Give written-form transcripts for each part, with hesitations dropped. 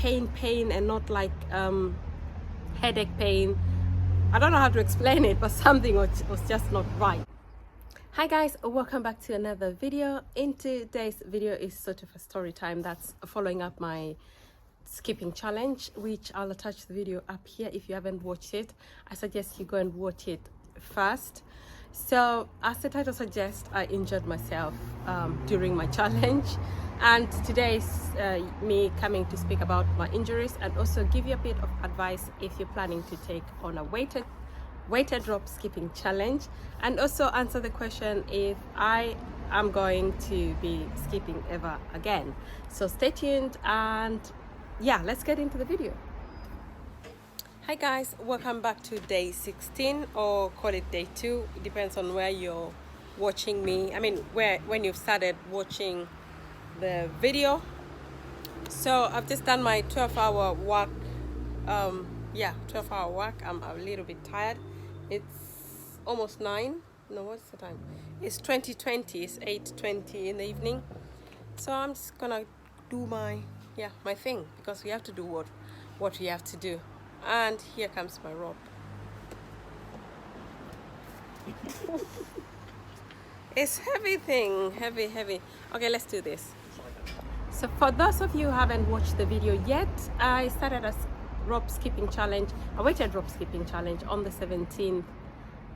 pain and not like headache pain. I don't know how to explain it, but something was just not right. Hi guys, welcome back to another video. In today's video is sort of a story time that's following up my skipping challenge, which I'll attach the video up here. If you haven't watched it, I suggest you go and watch it first. So as the title suggests, I injured myself during my challenge, and today is me coming to speak about my injuries and also give you a bit of advice if you're planning to take on a weighted drop skipping challenge, and also answer the question if I am going to be skipping ever again. So stay tuned, and yeah, let's get into the video. Hi guys, welcome back to day 16, or call it day 2. It depends on where you're watching me. I mean, when you've started watching the video. So I've just done my 12-hour walk. 12-hour walk. I'm a little bit tired. It's almost 9. No, what's the time? It's 20:20. It's 8:20 in the evening. So I'm just gonna do my thing, because we have to do what we have to do. And here comes my rope. It's heavy thing, heavy. Okay, let's do this. So for those of you who haven't watched the video yet, I started a rope skipping challenge, a weighted rope skipping challenge on the 17th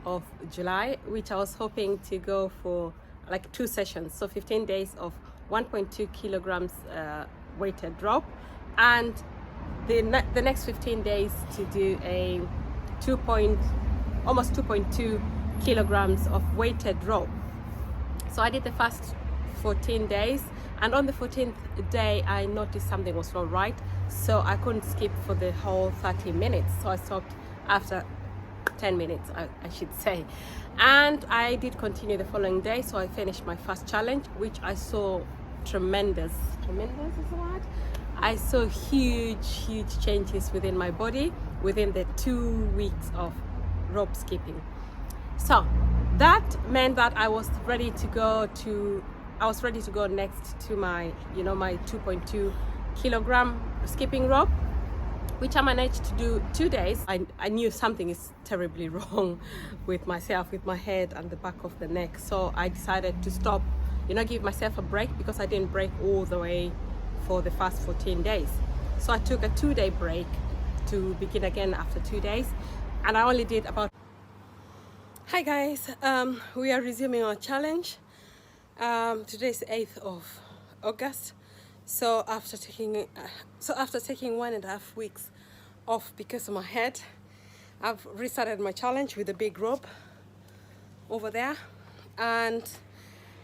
of July, which I was hoping to go for like 2 sessions, so 15 days of 1.2 kilograms weighted drop, and the next 15 days to do a almost 2.2 kilograms of weighted drop. So I did the first 14 days, and on the 14th day I noticed something was not right, so I couldn't skip for the whole 30 minutes. So I stopped after 10 minutes, I should say, and I did continue the following day. So I finished my first challenge, which I saw tremendous is the word. I saw huge changes within my body within the 2 weeks of rope skipping. So that meant that I was ready to go next to my my 2.2 kilogram skipping rope, which I managed to do 2 days. I knew something is terribly wrong with myself, with my head and the back of the neck. So I decided to stop, give myself a break, because I didn't break all the way for the first 14 days. So I took a 2-day break to begin again after 2 days, and I only did about... Hi guys, we are resuming our challenge. Today is the 8th of August. So after taking 1.5 weeks off because of my head, I've restarted my challenge with a big rope over there, and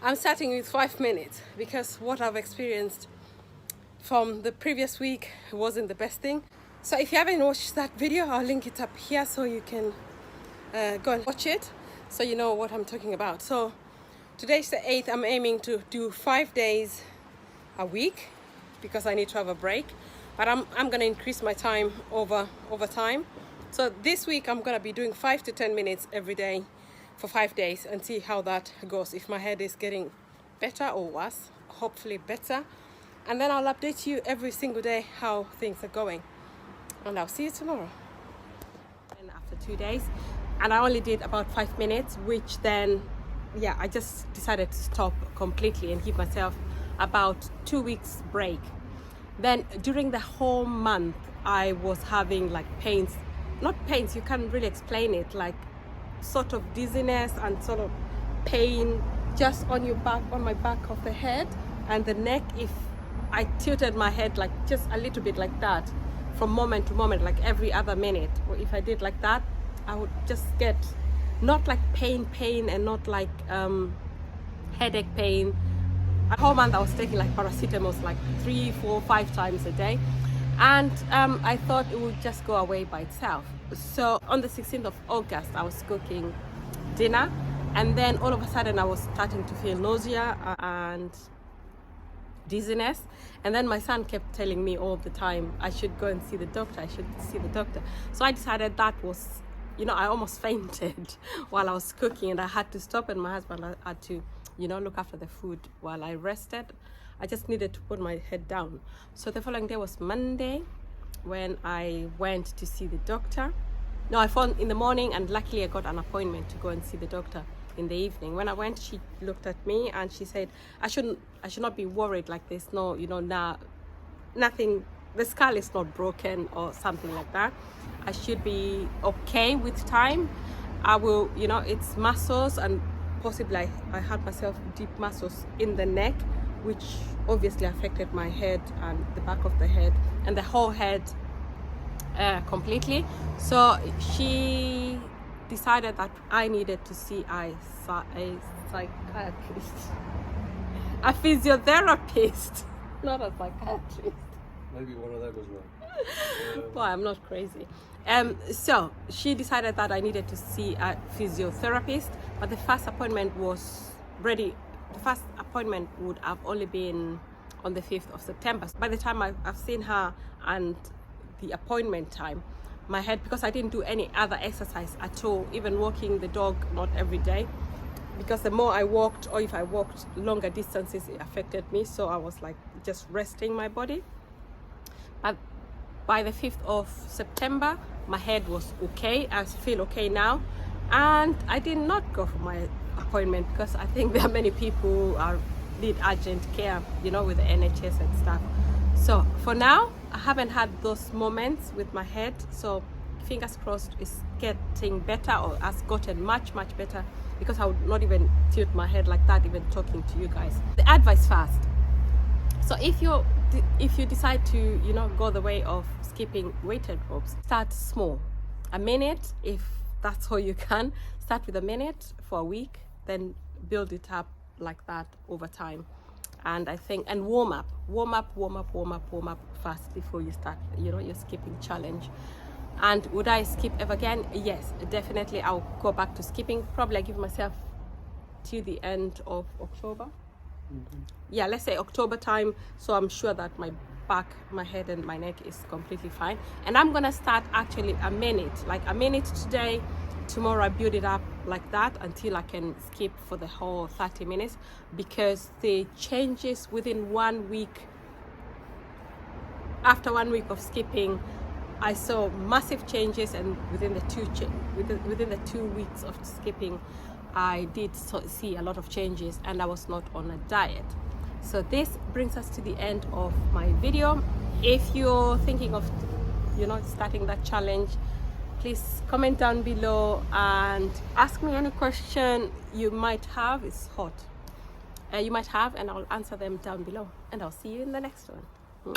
I'm starting with 5 minutes, because what I've experienced from the previous week wasn't the best thing. So if you haven't watched that video, I'll link it up here so you can go and watch it, so you know what I'm talking about. So today's the 8th. I'm aiming to do 5 days a week, because I need to have a break, but I'm gonna increase my time over time. So this week I'm gonna be doing 5 to 10 minutes every day for 5 days, and see how that goes, if my head is getting better or worse. Hopefully better, and then I'll update you every single day how things are going, and I'll see you tomorrow. And after 2 days, and I only did about 5 minutes, which then I just decided to stop completely and give myself about 2 weeks break. Then during the whole month I was having like pains, not pains, you can't really explain it, like sort of dizziness and sort of pain just on your back, on my back of the head and the neck. If I tilted my head like just a little bit like that from moment to moment, like every other minute, or if I did like that, I would just get not like pain and not like headache pain. A whole month I was taking like paracetamol like 3, 4, 5 times a day, and I thought it would just go away by itself. So on the 16th of August I was cooking dinner, and then all of a sudden I was starting to feel nausea and dizziness, and then my son kept telling me all the time I should go and see the doctor, So I decided that was, I almost fainted while I was cooking, and I had to stop, and my husband had to look after the food while I rested. I just needed to put my head down. So the following day was Monday when I went to see the doctor. No, I phoned in the morning, and luckily I got an appointment to go and see the doctor in the evening. When I went, she looked at me and she said I should not be worried, like there's no, nothing, the skull is not broken or something like that. I should be okay with time. I will, it's muscles, and possibly I had myself deep muscles in the neck, which obviously affected my head and the back of the head and the whole head completely. So she decided that I needed to see a psychiatrist, a physiotherapist, not a psychiatrist. Maybe one of them as well. Well, I'm not crazy. So she decided that I needed to see a physiotherapist, but the first appointment was ready. The first appointment would have only been on the 5th of September. By the time I've seen her and the appointment time, my head, because I didn't do any other exercise at all, even walking the dog, not every day, because the more I walked, or if I walked longer distances, it affected me. So I was like just resting my body. But by the 5th of September, my head was okay. I feel okay now, and I did not go for my appointment because I think there are many people who need urgent care, with the NHS and stuff. So for now, I haven't had those moments with my head, so fingers crossed it's getting better, or has gotten much better, because I would not even tilt my head like that even talking to you guys. The advice first. So if you decide to go the way of skipping weighted ropes, start small. A minute, if that's all you can. Start with a minute for a week, then build it up like that over time. And I think, and warm up first before you start your skipping challenge. And would I skip ever again? Yes, definitely. I'll go back to skipping. Probably I give myself to the end of October. Yeah, let's say October time, so I'm sure that my back, my head and my neck is completely fine. And I'm gonna start actually a minute today. Tomorrow I build it up like that until I can skip for the whole 30 minutes, because the changes within 1 week, after 1 week of skipping, I saw massive changes, and within the 2 weeks of skipping, I did see a lot of changes, and I was not on a diet. So this brings us to the end of my video. If you're thinking of starting that challenge, please comment down below and ask me any question you might have. It's hot. You might have, and I'll answer them down below, and I'll see you in the next one.